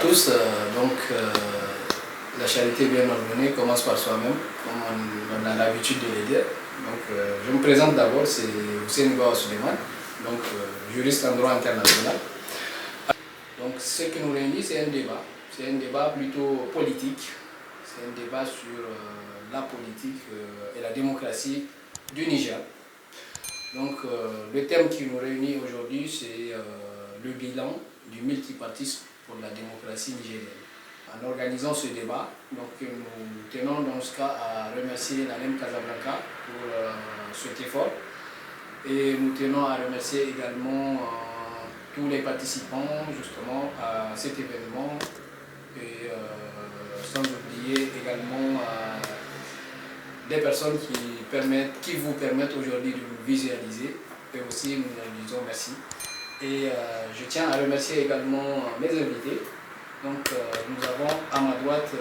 tous. La charité bien ordonnée commence par soi-même, comme on a l'habitude de le dire. Je me présente d'abord, c'est Hussein Bawa Suleiman, juriste en droit international. Ce qui nous réunit, c'est un débat plutôt politique. C'est un débat sur la politique et la démocratie du Niger. Le thème qui nous réunit aujourd'hui, c'est le bilan du multipartisme pour la démocratie nigérienne. En organisant ce débat, nous tenons dans ce cas à remercier l'ANEM Casablanca pour cet effort. Et nous tenons à remercier également tous les participants justement à cet événement. Et sans oublier également des personnes qui vous permettent aujourd'hui de vous visualiser. Et aussi nous leur disons merci. Et je tiens à remercier également mes invités. Nous avons à ma droite M.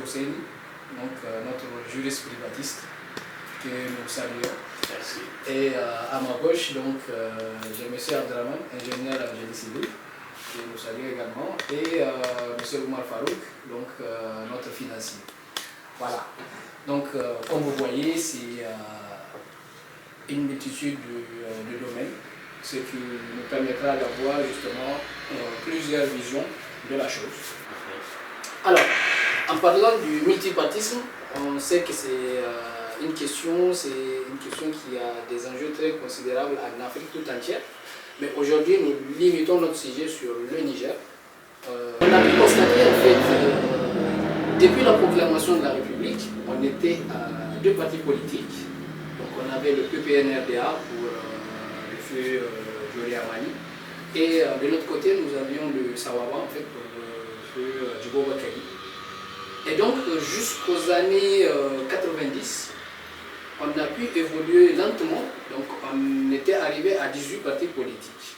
Hussein, notre juriste privatiste, que nous saluons. Merci. Et à ma gauche, j'ai M. Abdraman, ingénieur en génie civil, que nous saluons également, et M. Oumar Farouk, notre financier. Voilà. Comme vous voyez, c'est une multitude de domaines, ce qui nous permettra d'avoir justement plusieurs visions de la chose. Alors, en parlant du multipartisme, on sait que c'est une question qui a des enjeux très considérables en Afrique tout entière. Mais aujourd'hui, nous limitons notre sujet sur le Niger. On a pu constater en fait, depuis la proclamation de la République, on était à deux partis politiques. On avait le PPNRDA pour le feu Jory Amani. Et de l'autre côté, nous avions le Sawaba en fait, pour le feu Djibo Bakary. Et donc, jusqu'aux années 90, on a pu évoluer lentement. Donc, on était arrivé à 18 partis politiques.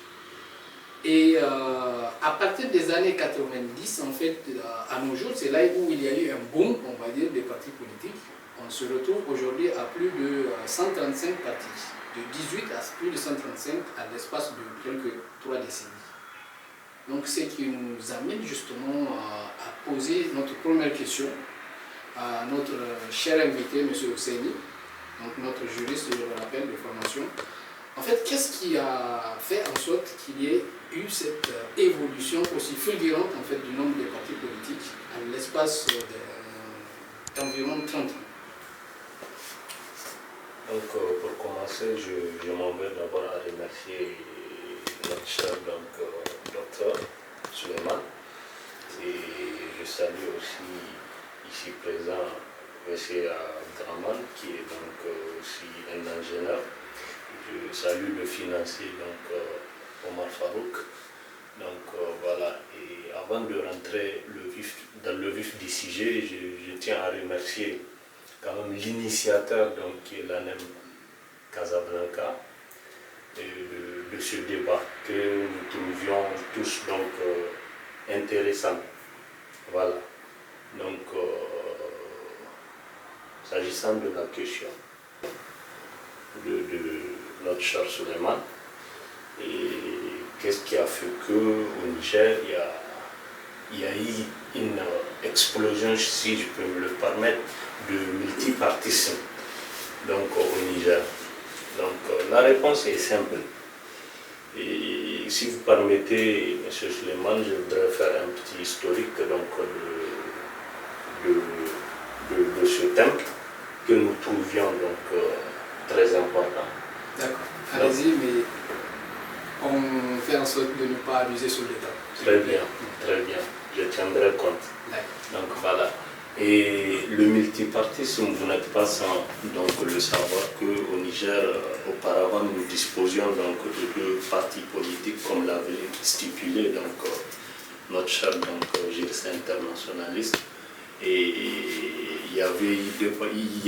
Et à partir des années 90, en fait, à nos jours, c'est là où il y a eu un boom, on va dire, des partis politiques. On se retrouve aujourd'hui à plus de 135 partis. De 18 à plus de 135 à l'espace de quelques 3 décennies. Donc, ce qui nous amène justement à poser notre première question à notre cher invité, M. Husseini, notre juriste, je le rappelle, de formation. En fait, qu'est-ce qui a fait en sorte qu'il y ait eu cette évolution aussi fulgurante en fait, du nombre de partis politiques à l'espace d'environ 30 ans? Pour commencer, je m'en vais d'abord à remercier notre cher docteur Suleiman. Et je salue aussi ici présent M. Abdraman, qui est aussi un ingénieur. Je salue le financier Omar Farouk. Voilà. Et avant de rentrer dans le vif du sujet, je tiens à remercier quand même l'initiateur qui est l'ANEM Casablanca de ce débat que nous trouvions tous intéressant. Voilà. S'agissant de la question de notre cher Suleiman, et qu'est-ce qui a fait qu'au Niger, il y a eu une explosion, si je peux me le permettre, de multipartisme au Niger. La réponse est simple. Et si vous permettez, M. Suleiman, je voudrais faire un petit historique de ce thème que nous trouvions très important. D'accord. Allez-y, mais on fait en sorte de ne pas abuser sur le temps. Très bien, très bien. Je tiendrai compte. Voilà. Et le multipartisme, vous n'êtes pas sans le savoir qu'au Niger, auparavant, nous disposions de deux partis politiques, comme l'avait stipulé notre cher juriste internationaliste. Et il y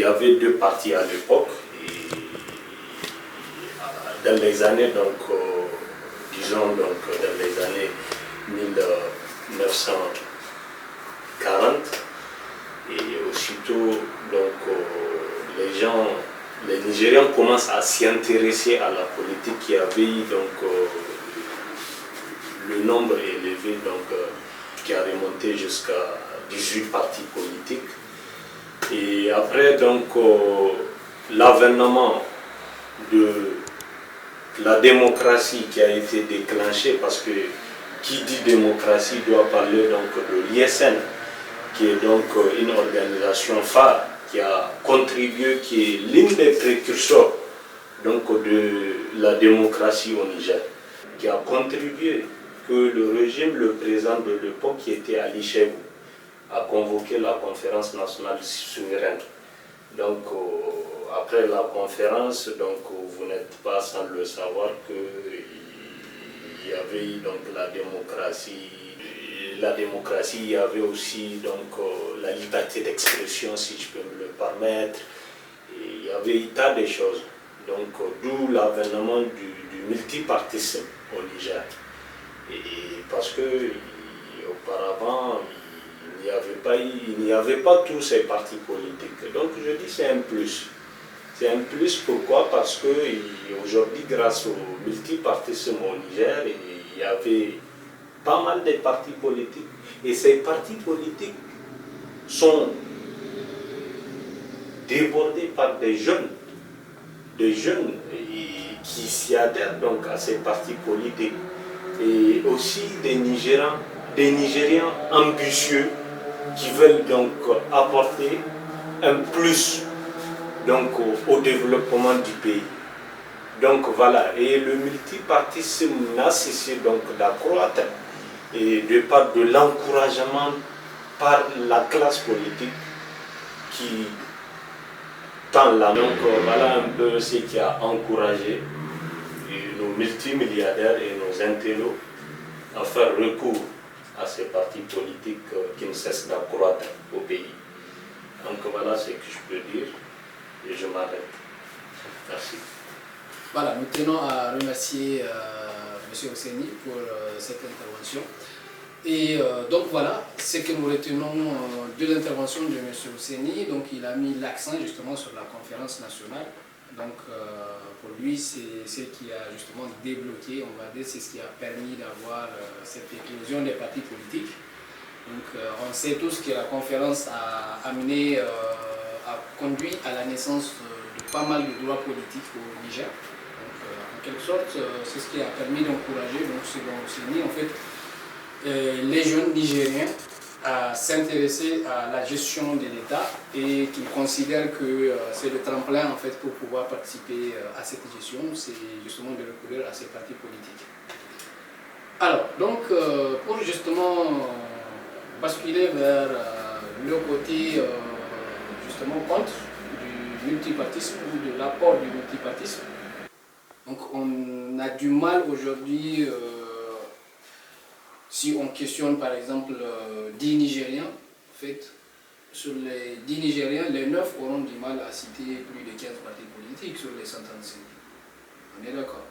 avait deux partis à l'époque. Dans les années, disons dans les années 1940, et aussitôt les Nigérians commencent à s'y intéresser à la politique. Il y avait eu le nombre élevé qui a remonté jusqu'à 18 partis politiques. Et après, donc, l'avènement de la démocratie qui a été déclenchée, parce que qui dit démocratie doit parler donc de l'ISN, qui est donc une organisation phare qui a contribué, qui est l'une des précurseurs donc, de la démocratie au Niger, qui a contribué que le régime, le président de l'époque qui était Ali Chebou, a convoqué la conférence nationale souveraine. Donc après la conférence, donc, vous n'êtes pas sans le savoir qu'il y avait donc la démocratie, il y avait aussi donc, la liberté d'expression, si je peux me le permettre, et il y avait un tas de choses. Donc d'où l'avènement du multipartisme au Niger. Et parce que auparavant, il n'y avait pas tous ces partis politiques. Donc je dis c'est un plus. C'est un plus pourquoi? Parce qu'aujourd'hui, grâce au multipartisme au Niger, il y avait pas mal de partis politiques. Et ces partis politiques sont débordés par des jeunes qui s'y adhèrent donc à ces partis politiques. Et aussi des Nigérians ambitieux qui veulent donc apporter un plus donc, au développement du pays. Donc voilà, et le multipartisme n'a cessé donc d'accroître et de part de l'encouragement par la classe politique qui tend là. Donc voilà un peu ce qui a encouragé nos multimilliardaires et nos intellos à faire recours à ces partis politiques qui ne cessent d'accroître au pays. Donc voilà ce que je peux dire et je m'arrête. Merci. Voilà, nous tenons à remercier M. Osseni pour cette intervention. Et donc voilà, ce que nous retenons de l'intervention de M. Osseni, donc il a mis l'accent justement sur la conférence nationale. Donc pour lui, c'est ce qui a justement débloqué, on va dire, c'est ce qui a permis d'avoir cette éclosion des partis politiques. Donc on sait tous que la conférence a amené, a conduit à la naissance de pas mal de droits politiques au Niger. Donc en quelque sorte, c'est ce qui a permis d'encourager, donc selon Osseni, en fait, les jeunes Nigériens à s'intéresser à la gestion de l'État et qui considèrent que c'est le tremplin en fait pour pouvoir participer à cette gestion, c'est justement de recourir à ces partis politiques. Alors, donc, pour justement basculer vers le côté justement contre du multipartisme ou de l'apport du multipartisme, donc on a du mal aujourd'hui. Si on questionne par exemple 10 Nigériens, en fait, sur les 10 Nigériens, les 9 auront du mal à citer plus de 15 partis politiques sur les 135. On est d'accord.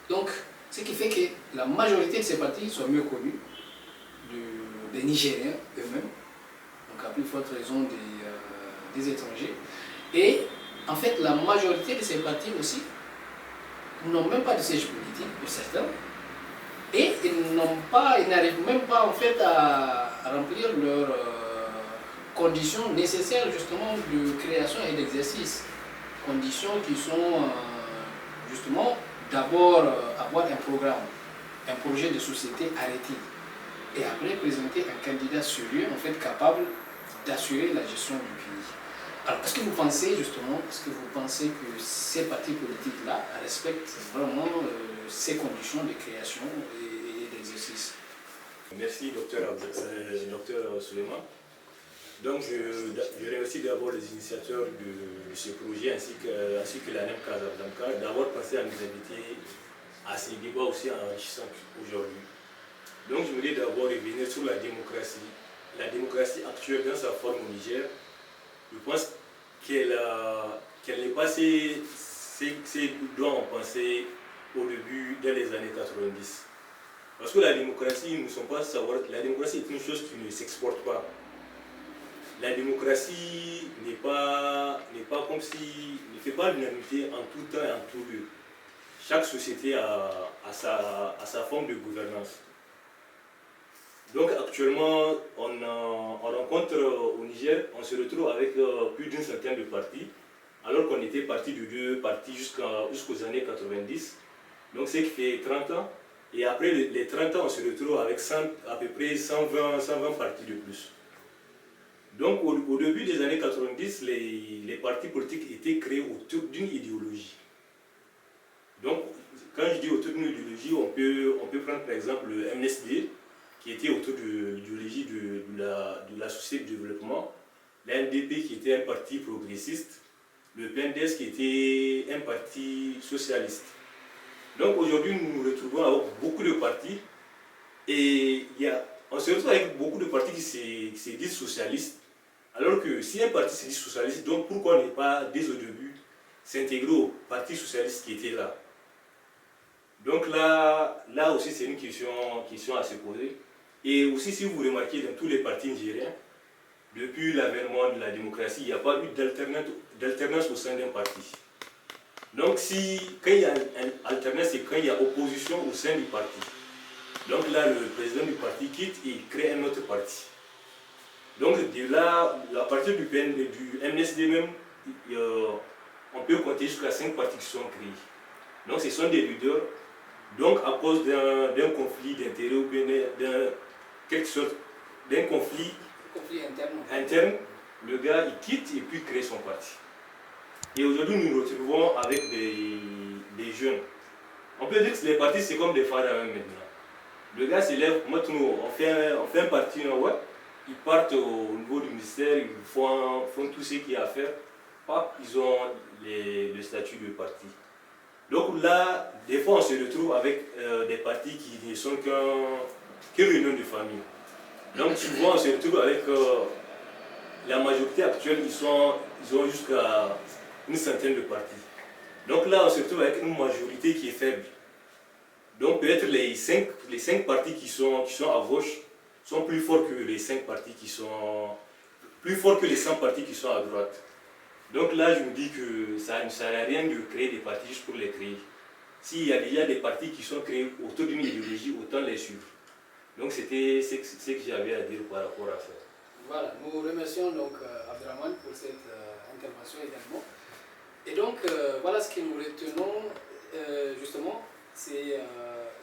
Donc, ce qui fait que la majorité de ces partis sont mieux connus des Nigériens eux-mêmes, donc à plus forte raison des étrangers. Et en fait, la majorité de ces partis aussi n'ont même pas de siège politique pour certains. Et ils n'arrivent même pas en fait à remplir leurs conditions nécessaires justement de création et d'exercice. Conditions qui sont justement d'abord avoir un programme, un projet de société arrêté. Et après présenter un candidat sérieux en fait capable d'assurer la gestion du pays. Alors est-ce que vous pensez justement, que ces partis politiques-là respectent vraiment ces conditions de création et d'exercice? Merci, docteur Suleiman. Donc, je remercie d'abord les initiateurs de ce projet ainsi que la NEM Casablanca d'avoir pensé à nous inviter à ces débats aussi enrichissants aujourd'hui. Donc, je voulais d'abord revenir sur la démocratie actuelle dans sa forme au Niger. Je pense qu'elle n'est pas ce dont on pensait au début, dans les années 90. Parce que la démocratie, nous ne sommes pas savoir, la démocratie est une chose qui ne s'exporte pas. La démocratie n'est pas comme si, ne fait pas l'unanimité en tout temps et en tout lieu. Chaque société a sa forme de gouvernance. Donc actuellement, on rencontre au Niger, on se retrouve avec plus d'une centaine de partis, alors qu'on était parti de 2 partis jusqu'aux années 90. Donc, c'est qui fait 30 ans. Et après les 30 ans, on se retrouve avec à peu près 120 partis de plus. Donc, au début des années 90, les partis politiques étaient créés autour d'une idéologie. Donc, quand je dis autour d'une idéologie, on peut prendre par exemple le MNSD, qui était autour de l'idéologie de la société de développement, l'NDP qui était un parti progressiste, le PNDS qui était un parti socialiste. Donc aujourd'hui, nous nous retrouvons avec beaucoup de partis et on se retrouve avec beaucoup de partis qui se disent socialistes, alors que si un parti se dit socialiste, donc pourquoi ne pas dès au début s'intégrer au parti socialiste qui était là? Donc là aussi c'est une question à se poser. Et aussi, si vous remarquez dans tous les partis nigériens, depuis l'avènement de la démocratie, il n'y a pas eu d'alternance au sein d'un parti. Donc quand il y a une alternance, c'est quand il y a opposition au sein du parti. Donc là, le président du parti quitte et il crée un autre parti. Donc de là, à partir du MNSD même, on peut compter jusqu'à 5 partis qui sont créés. Donc ce sont des leaders. Donc à cause d'un conflit d'intérêts ou bien d'un conflit interne, le gars il quitte et puis crée son parti. Et aujourd'hui nous nous retrouvons avec des jeunes. On peut dire que les partis c'est comme des pharaons maintenant. Le gars s'élève, on fait un parti, ouais, ils partent au niveau du ministère, ils font tout ce qu'il y a à faire. Hop, ils ont le statut de parti. Donc là, des fois on se retrouve avec des partis qui ne sont qu'une réunion de famille. Donc souvent on se retrouve avec la majorité actuelle, ils ont jusqu'à une centaine de partis. Donc là on se retrouve avec une majorité qui est faible. Donc peut-être les 5 partis qui sont à gauche sont plus forts que les 5 partis qui sont plus forts que les 100 partis qui sont à droite. Donc là je me dis que ça ne sert à rien de créer des partis juste pour les créer. S'il y a déjà des partis qui sont créés autour d'une idéologie, autant les suivre. Donc c'était ce que j'avais à dire par rapport à ça. Voilà, nous remercions donc Abdraman pour cette intervention également. Et donc voilà ce que nous retenons justement, c'est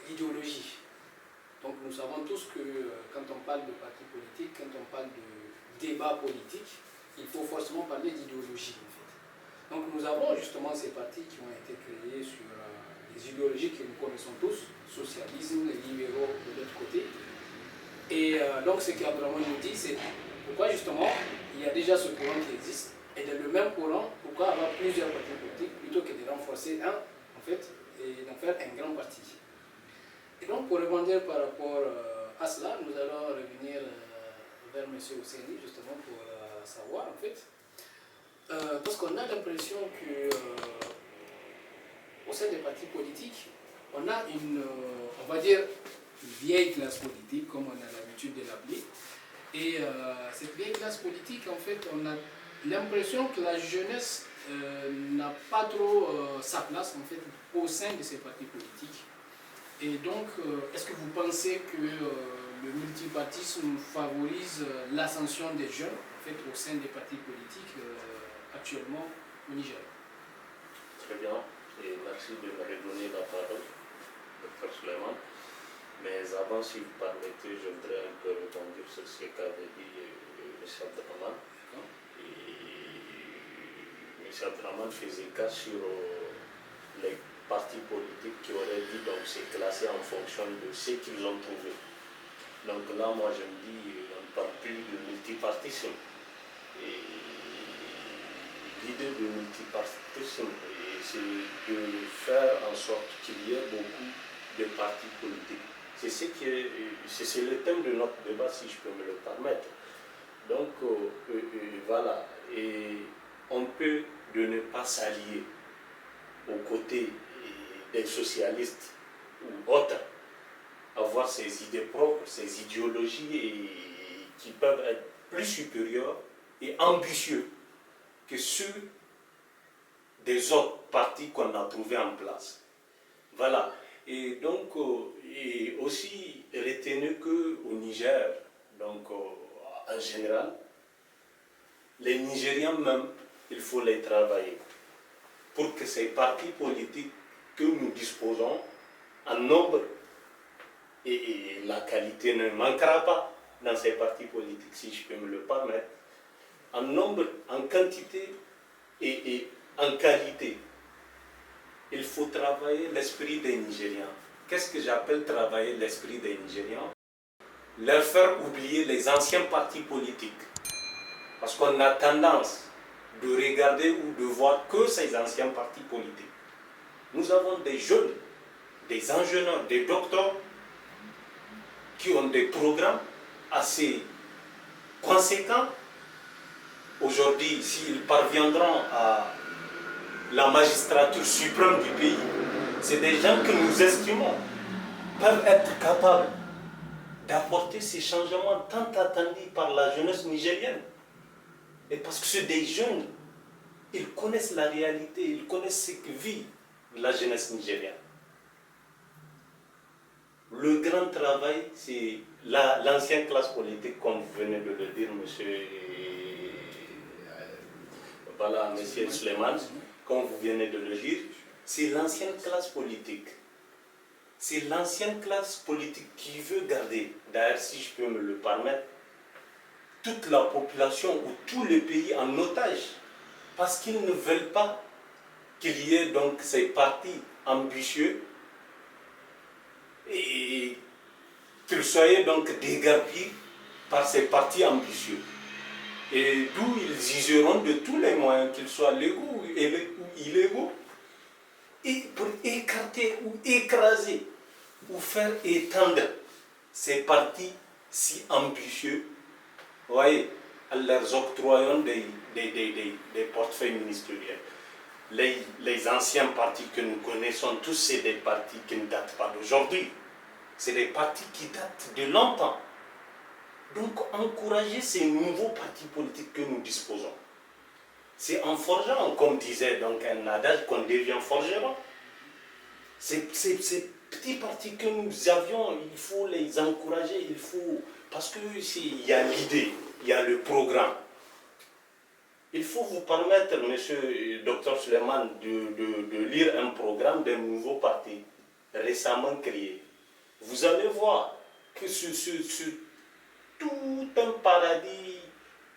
l'idéologie. Donc nous savons tous que quand on parle de parti politique, quand on parle de débat politique, il faut forcément parler d'idéologie en fait. Donc nous avons justement ces partis qui ont été créés sur les idéologies que nous connaissons tous, socialisme, les libéraux de l'autre côté. Et donc ce qu'Abdraman nous dit, c'est pourquoi justement il y a déjà ce courant qui existe, et dans le même courant, pourquoi avoir plusieurs partis politiques plutôt que de renforcer un en fait, et d'en faire un grand parti. Et donc pour rebondir par rapport à cela, nous allons revenir vers M. Ousseini justement pour savoir en fait, parce qu'on a l'impression que au sein des partis politiques, on a on va dire, vieille classe politique, comme on a l'habitude de l'appeler. Et cette vieille classe politique, en fait, on a l'impression que la jeunesse n'a pas trop sa place, en fait, au sein de ces partis politiques. Et donc, est-ce que vous pensez que le multipartisme favorise l'ascension des jeunes, en fait, au sein des partis politiques actuellement au Niger? Très bien, et merci de me redonner la parole, Dr Suleiman. Mais avant, si vous permettez, je voudrais un peu rebondir sur ce qu'avait dit M. Abdraman. M. Abdraman faisait cas sur les partis politiques qui auraient dit donc se classer en fonction de ce qu'ils ont trouvé. Donc là, moi je me dis, on ne parle plus de multipartisme. Et l'idée de multipartisme, c'est de faire en sorte qu'il y ait beaucoup de partis politiques. C'est le thème de notre débat, si je peux me le permettre. Donc, voilà. Et on peut de ne pas s'allier aux côtés des socialistes ou autres, avoir ses idées propres, ses idéologies qui peuvent être plus supérieures et ambitieux que ceux des autres partis qu'on a trouvés en place. Voilà. Et donc, et aussi, retenez qu'au Niger, donc en général, les Nigériens même, il faut les travailler pour que ces partis politiques que nous disposons en nombre et la qualité ne manquera pas dans ces partis politiques, si je peux me le permettre, en nombre, en quantité et en qualité. Il faut travailler l'esprit des Nigériens. Qu'est-ce que j'appelle travailler l'esprit des Nigériens? Leur faire oublier les anciens partis politiques. Parce qu'on a tendance de regarder ou de voir que ces anciens partis politiques. Nous avons des jeunes, des ingénieurs, des docteurs qui ont des programmes assez conséquents. Aujourd'hui, s'ils parviendront à la magistrature suprême du pays, c'est des gens que nous estimons peuvent être capables d'apporter ces changements tant attendus par la jeunesse nigérienne. Et parce que c'est des jeunes, ils connaissent la réalité, ils connaissent ce que vit la jeunesse nigérienne. Le grand travail, c'est l'ancienne classe politique, comme vous venez de le dire, monsieur Suleiman, comme vous venez de le dire, c'est l'ancienne classe politique. C'est l'ancienne classe politique qui veut garder, d'ailleurs si je peux me le permettre, toute la population ou tout le pays en otage. Parce qu'ils ne veulent pas qu'il y ait donc ces partis ambitieux et qu'ils soient donc dégarpis par ces partis ambitieux. Et d'où ils useront de tous les moyens, qu'ils soient légaux ou illégaux, et pour écarter ou écraser ou faire étendre ces partis si ambitieux, vous voyez, en leur octroyant des portefeuilles ministériels. Les anciens partis que nous connaissons tous, c'est des partis qui ne datent pas d'aujourd'hui. C'est des partis qui datent de longtemps. Donc, encourager ces nouveaux partis politiques que nous disposons. C'est en forgeant, comme disait donc un adage, qu'on devient forgeron. Ces petits partis que nous avions, il faut les encourager, parce qu'il y a l'idée, il y a le programme. Il faut vous permettre, monsieur Dr Suleiman, de lire un programme d'un nouveau parti récemment créé. Vous allez voir que c'est tout un paradis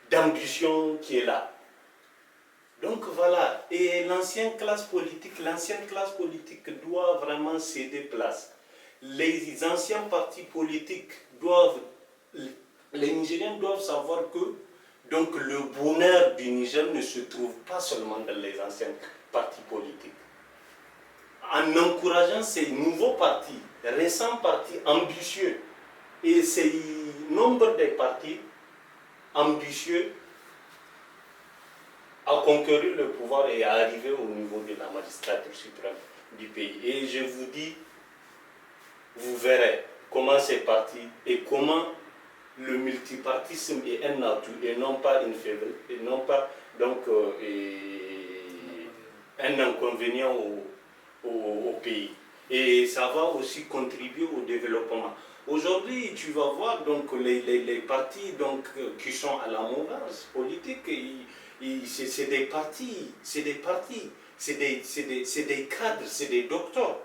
d'ambition qui est là. Donc voilà, et l'ancienne classe politique doit vraiment céder place. Les anciens partis politiques les Nigériens doivent savoir que donc, le bonheur du Niger ne se trouve pas seulement dans les anciens partis politiques. En encourageant ces nouveaux partis, récents partis ambitieux, et ces nombre de partis ambitieux à conquérir le pouvoir et à arriver au niveau de la magistrature suprême du pays. Et je vous dis, vous verrez comment ces partis et comment le multipartisme est un atout et non pas une faiblesse, et non pas donc un inconvénient au pays. Et ça va aussi contribuer au développement. Aujourd'hui, tu vas voir donc les partis donc, qui sont à la mouvance politique, c'est des partis, c'est des cadres, c'est des docteurs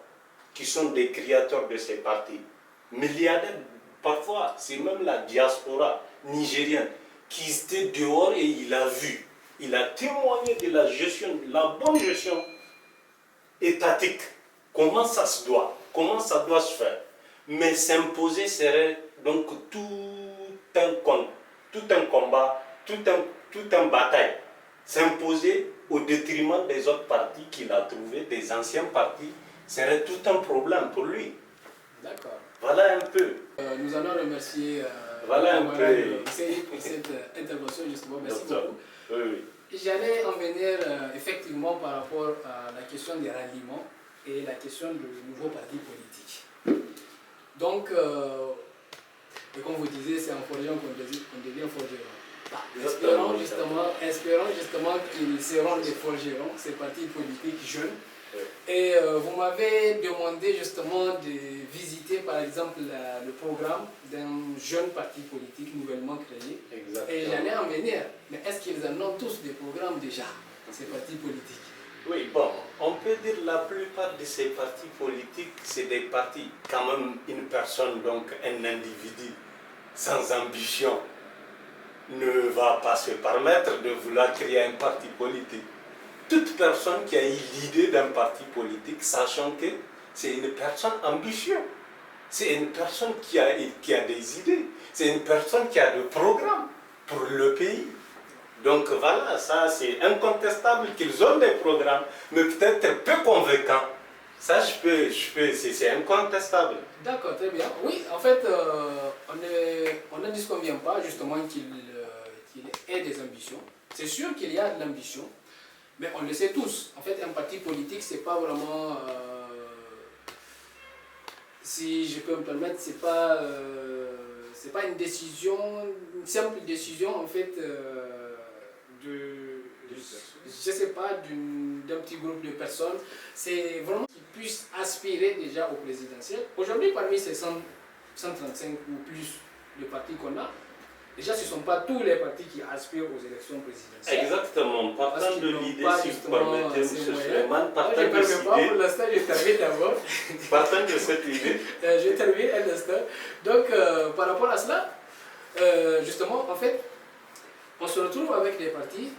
qui sont des créateurs de ces partis. Milliardaires, parfois, c'est même la diaspora nigérienne qui était dehors et il a vu, il a témoigné de la gestion, la bonne gestion étatique. Comment ça doit se faire. Mais s'imposer serait donc tout un combat, toute une bataille. S'imposer au détriment des autres partis qu'il a trouvés, des anciens partis, serait tout un problème pour lui. D'accord. Voilà un peu. Nous allons remercier pour cette intervention, justement. Merci beaucoup. Oui. J'allais en venir effectivement par rapport à la question des ralliements et la question du nouveau parti politique. Donc, et comme vous disiez, c'est en forgeant qu'on devient forgeron. Espérons justement qu'ils seront des forgerons, ces partis politiques jeunes. Et vous m'avez demandé justement de visiter par exemple le programme d'un jeune parti politique nouvellement créé. Exactement. Et j'allais en venir. Mais est-ce qu'ils en ont tous des programmes déjà, ces partis politiques? Oui, bon, on peut dire la plupart de ces partis politiques, c'est des partis, quand même une personne, donc un individu sans ambition, ne va pas se permettre de vouloir créer un parti politique. Toute personne qui a eu l'idée d'un parti politique, sachant que c'est une personne ambitieuse, c'est une personne qui a des idées, c'est une personne qui a des programmes pour le pays. Donc voilà, ça c'est incontestable qu'ils ont des programmes, mais peut-être peu convaincants. Ça, c'est incontestable. D'accord, très bien. Oui, en fait, on ne disconvient pas justement qu'il ait des ambitions. C'est sûr qu'il y a de l'ambition, mais on le sait tous. En fait, un parti politique, c'est pas vraiment, si je peux me permettre, c'est pas une décision, une simple décision en fait je sais pas, d'un petit groupe de personnes. C'est vraiment qu'ils puissent aspirer déjà au présidentiel. Aujourd'hui, parmi ces 135 ou plus de partis qu'on a, déjà ce ne sont pas tous les partis qui aspirent aux élections présidentielles. Exactement. Partant de l'idée, si vous permettez, M. Suleiman, partant je ne de permets cette pas, idée, pour l'instant, je termine d'abord. partant de cette idée, Je termine un instant. Donc, par rapport à cela, justement, en fait, on se retrouve avec des partis,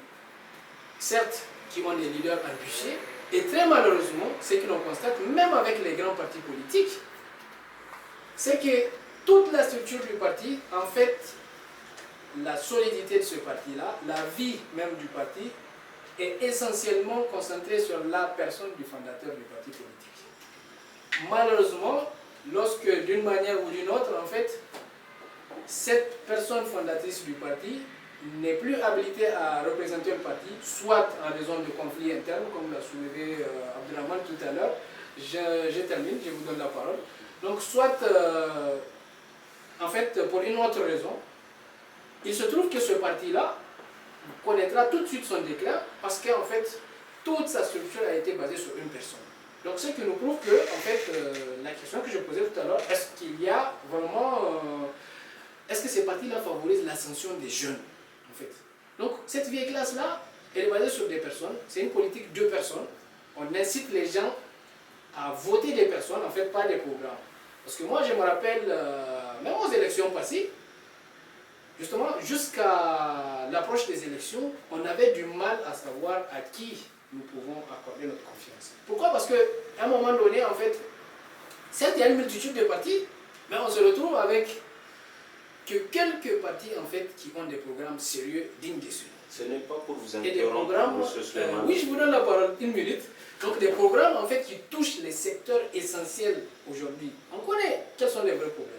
certes, qui ont des leaders ambitieux, et très malheureusement, ce que l'on constate, même avec les grands partis politiques, c'est que toute la structure du parti, en fait, la solidité de ce parti-là, la vie même du parti, est essentiellement concentrée sur la personne du fondateur du parti politique. Malheureusement, lorsque d'une manière ou d'une autre, en fait, cette personne fondatrice du parti n'est plus habilitée à représenter le parti, soit en raison de conflits internes, comme l'a soulevé Abdelrahman tout à l'heure. Je termine, je vous donne la parole. Donc, soit, en fait, pour une autre raison, il se trouve que ce parti-là connaîtra tout de suite son déclin, parce qu'en fait, toute sa structure a été basée sur une personne. Donc, ce qui nous prouve que, en fait, la question que je posais tout à l'heure, est-ce qu'il y a vraiment... est-ce que ces partis-là favorisent l'ascension des jeunes, en fait? Donc, cette vieille classe-là, elle est basée sur des personnes. C'est une politique de personnes. On incite les gens à voter des personnes, en fait, pas des programmes. Parce que moi, je me rappelle, même aux élections passées, justement, jusqu'à l'approche des élections, on avait du mal à savoir à qui nous pouvons accorder notre confiance. Pourquoi? Parce qu'à un moment donné, en fait, certes, il y a une multitude de partis, mais on se retrouve avec que quelques partis, en fait, qui ont des programmes sérieux, dignes de ce nom. ce n'est pas pour vous Et des programmes, M. Suleiman. oui, je vous donne la parole, une minute. Donc des programmes, en fait, qui touchent les secteurs essentiels aujourd'hui. On connaît quels sont les vrais problèmes.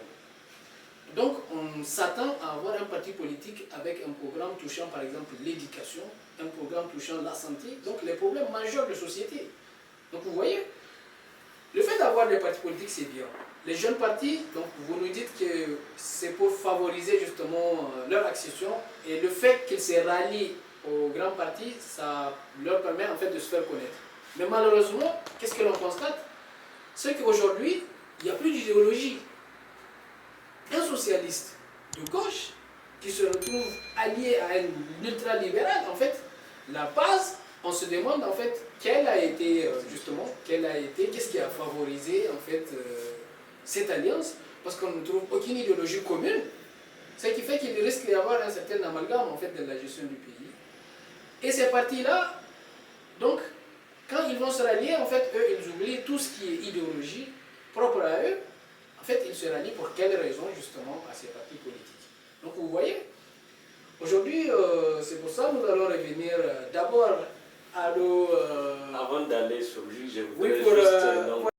Donc, on s'attend à avoir un parti politique avec un programme touchant, par exemple, l'éducation, un programme touchant la santé, donc les problèmes majeurs de société. Donc, vous voyez, le fait d'avoir des partis politiques, c'est bien. Les jeunes partis, donc, vous nous dites que c'est pour favoriser justement leur accession, et le fait qu'ils se rallient aux grands partis, ça leur permet en fait de se faire connaître. Mais malheureusement, qu'est-ce que l'on constate? C'est qu'aujourd'hui, il n'y a plus d'idéologie. Un socialiste de gauche qui se retrouve allié à un ultralibéral, en fait, la base, on se demande en fait quelle a été justement, qu'est-ce qui a favorisé en fait cette alliance, parce qu'on ne trouve aucune idéologie commune, ce qui fait qu'il risque d'y avoir un certain amalgame en fait de la gestion du pays. Et ces partis-là, donc, quand ils vont se rallier, en fait, eux, ils oublient tout ce qui est idéologie propre à eux. En fait, ils se rallient pour quelles raisons, justement, à ces partis politiques. Donc, vous voyez, aujourd'hui, c'est pour ça que nous allons revenir d'abord à nos... Avant d'aller sur lui, je voudrais oui, pour, juste...